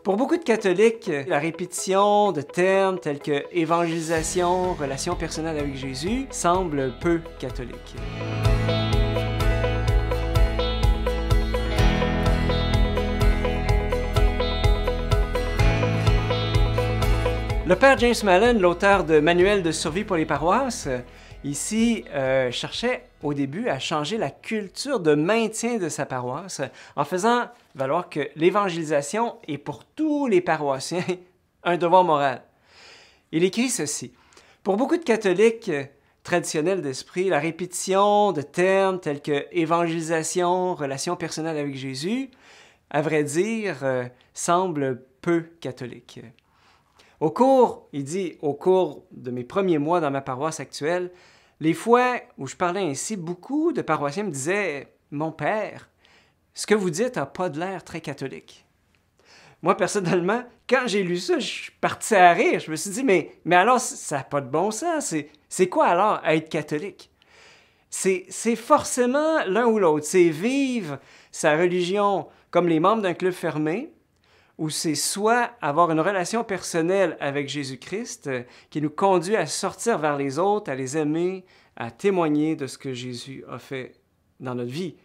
Pour beaucoup de catholiques, la répétition de termes tels que évangélisation, relation personnelle avec Jésus semble peu catholique. Le père James Mallon, l'auteur de Manuel de survie pour les paroisses, ici cherchait au début à changer la culture de maintien de sa paroisse en faisant valoir que l'évangélisation est pour tous les paroissiens un devoir moral. Il écrit ceci. Pour beaucoup de catholiques traditionnels d'esprit, la répétition de termes tels que évangélisation, relation personnelle avec Jésus, à vrai dire, semble peu catholique. Il dit, au cours de mes premiers mois dans ma paroisse actuelle, les fois où je parlais ainsi, beaucoup de paroissiens me disaient « Mon père, ce que vous dites n'a pas de l'air très catholique. » Moi, personnellement, quand j'ai lu ça, je suis parti à rire. Je me suis dit « Mais alors, ça n'a pas de bon sens. C'est quoi alors être catholique? » C'est forcément l'un ou l'autre. C'est vivre sa religion comme les membres d'un club fermé, ou c'est soit avoir une relation personnelle avec Jésus-Christ qui nous conduit à sortir vers les autres, à les aimer, à témoigner de ce que Jésus a fait dans notre vie.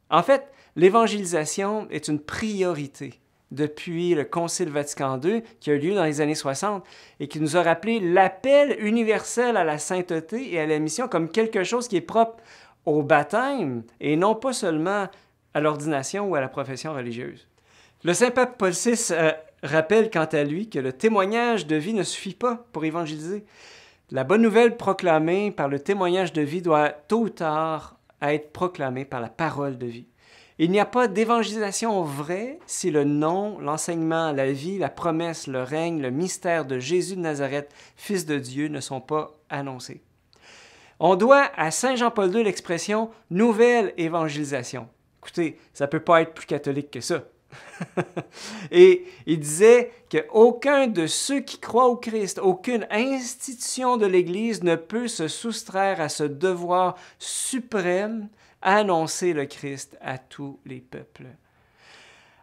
En fait, l'évangélisation est une priorité depuis le Concile Vatican II qui a eu lieu dans les années 60 et qui nous a rappelé l'appel universel à la sainteté et à la mission comme quelque chose qui est propre au baptême et non pas seulement à l'ordination ou à la profession religieuse. Le Saint-Pape Paul VI rappelle quant à lui que le témoignage de vie ne suffit pas pour évangéliser. La bonne nouvelle proclamée par le témoignage de vie doit tôt ou tard être proclamée par la parole de vie. Il n'y a pas d'évangélisation vraie si le nom, l'enseignement, la vie, la promesse, le règne, le mystère de Jésus de Nazareth, Fils de Dieu, ne sont pas annoncés. On doit à Saint Jean-Paul II l'expression « nouvelle évangélisation ». Écoutez, ça ne peut pas être plus catholique que ça. Et il disait qu'aucun de ceux qui croient au Christ, aucune institution de l'Église ne peut se soustraire à ce devoir suprême annoncer le Christ à tous les peuples.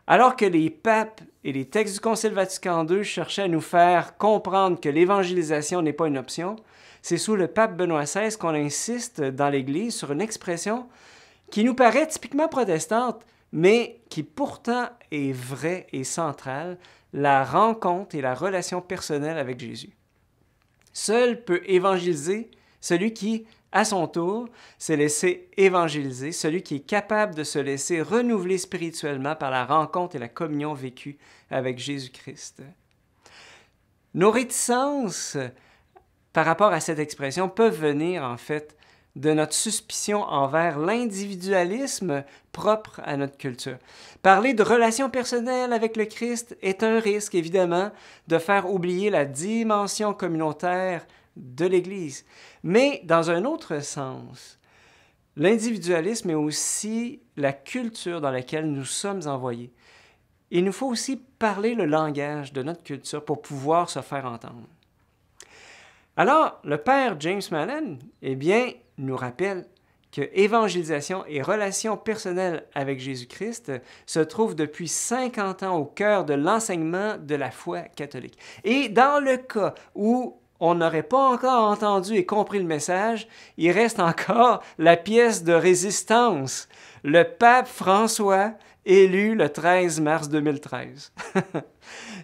Alors que les papes et les textes du Concile Vatican II cherchaient à nous faire comprendre que l'évangélisation n'est pas une option, c'est sous le pape Benoît XVI qu'on insiste dans l'Église sur une expression qui nous paraît typiquement protestante, mais qui pourtant est vraie et centrale, la rencontre et la relation personnelle avec Jésus. Seul peut évangéliser celui qui, à son tour, s'est laissé évangéliser, celui qui est capable de se laisser renouveler spirituellement par la rencontre et la communion vécue avec Jésus-Christ. Nos réticences par rapport à cette expression peuvent venir, en fait, de notre suspicion envers l'individualisme propre à notre culture. Parler de relations personnelles avec le Christ est un risque, évidemment, de faire oublier la dimension communautaire de l'Église. Mais dans un autre sens, l'individualisme est aussi la culture dans laquelle nous sommes envoyés. Il nous faut aussi parler le langage de notre culture pour pouvoir se faire entendre. Alors, le père James Mallon, nous rappelle que évangélisation et relation personnelle avec Jésus-Christ se trouvent depuis 50 ans au cœur de l'enseignement de la foi catholique. Et dans le cas où on n'aurait pas encore entendu et compris le message, il reste encore la pièce de résistance, le pape François, élu le 13 mars 2013.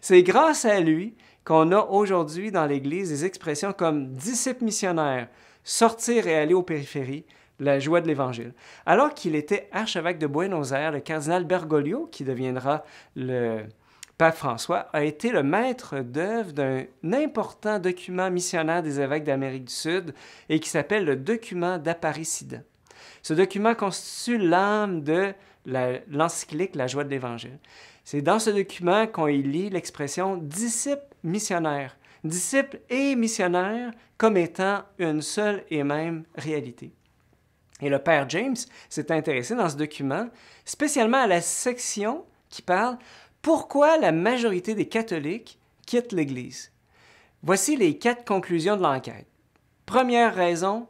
C'est grâce à lui qu'on a aujourd'hui dans l'Église des expressions comme « disciple missionnaire », sortir et aller aux périphéries, la joie de l'Évangile. Alors qu'il était archevêque de Buenos Aires, le cardinal Bergoglio, qui deviendra le pape François, a été le maître d'œuvre d'un important document missionnaire des évêques d'Amérique du Sud et qui s'appelle le document d'Aparicida. Ce document constitue l'âme de l'encyclique La joie de l'Évangile. C'est dans ce document qu'on y lit l'expression « disciple missionnaire ». Disciple et missionnaire comme étant une seule et même réalité. Et le père James s'est intéressé dans ce document spécialement à la section qui parle « Pourquoi la majorité des catholiques quittent l'Église ?» Voici les 4 conclusions de l'enquête. Première raison,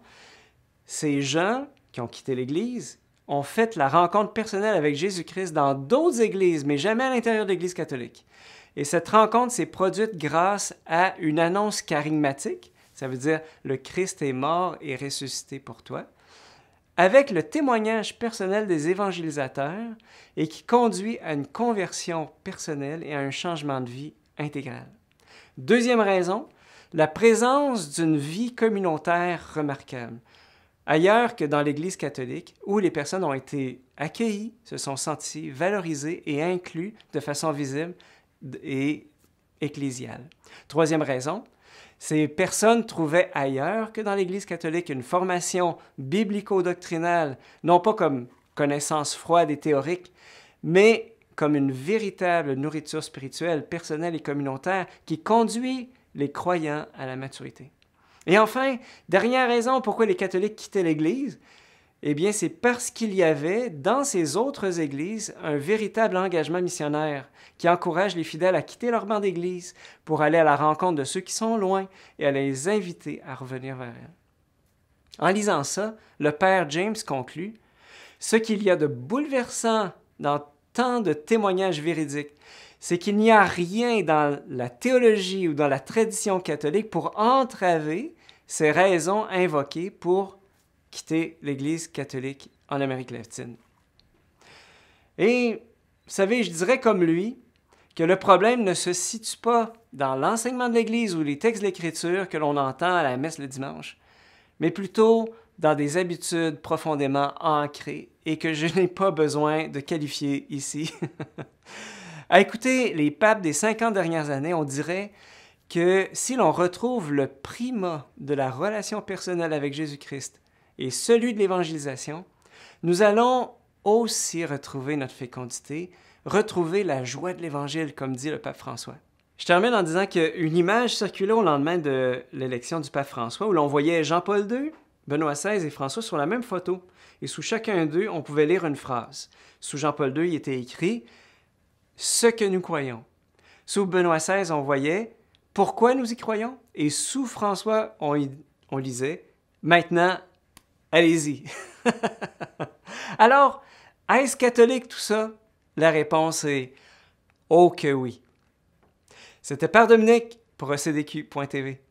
ces gens qui ont quitté l'Église ont fait la rencontre personnelle avec Jésus-Christ dans d'autres églises, mais jamais à l'intérieur de l'Église catholique. Et cette rencontre s'est produite grâce à une annonce charismatique, ça veut dire le Christ est mort et ressuscité pour toi, avec le témoignage personnel des évangélisateurs et qui conduit à une conversion personnelle et à un changement de vie intégral. Deuxième raison, la présence d'une vie communautaire remarquable. Ailleurs que dans l'Église catholique, où les personnes ont été accueillies, se sont senties valorisées et incluses de façon visible et ecclésiale. Troisième raison, ces personnes trouvaient ailleurs que dans l'Église catholique une formation biblico-doctrinale, non pas comme connaissance froide et théorique, mais comme une véritable nourriture spirituelle, personnelle et communautaire qui conduit les croyants à la maturité. Et enfin, dernière raison pourquoi les catholiques quittaient l'Église, eh bien, c'est parce qu'il y avait dans ces autres églises un véritable engagement missionnaire qui encourage les fidèles à quitter leur banc d'église pour aller à la rencontre de ceux qui sont loin et à les inviter à revenir vers elles. En lisant ça, le père James conclut « Ce qu'il y a de bouleversant dans tant de témoignages véridiques, c'est qu'il n'y a rien dans la théologie ou dans la tradition catholique pour entraver ces raisons invoquées pour quitter l'Église catholique en Amérique latine. » Et, vous savez, je dirais comme lui que le problème ne se situe pas dans l'enseignement de l'Église ou les textes de l'Écriture que l'on entend à la messe le dimanche, mais plutôt dans des habitudes profondément ancrées et que je n'ai pas besoin de qualifier ici. À écouter les papes des 50 dernières années, on dirait que si l'on retrouve le primat de la relation personnelle avec Jésus-Christ et celui de l'évangélisation, nous allons aussi retrouver notre fécondité, retrouver la joie de l'Évangile, comme dit le pape François. Je termine en disant qu'une image circulait au lendemain de l'élection du pape François où l'on voyait Jean-Paul II, Benoît XVI et François sur la même photo. Et sous chacun d'eux, on pouvait lire une phrase. Sous Jean-Paul II, il était écrit « Ce que nous croyons ». Sous Benoît XVI, on voyait « Pourquoi nous y croyons ?» Et sous François, on lisait « Maintenant, allez-y ». Alors, est-ce catholique tout ça? La réponse est « Oh que oui ». C'était Père Dominique pour ECDQ.tv.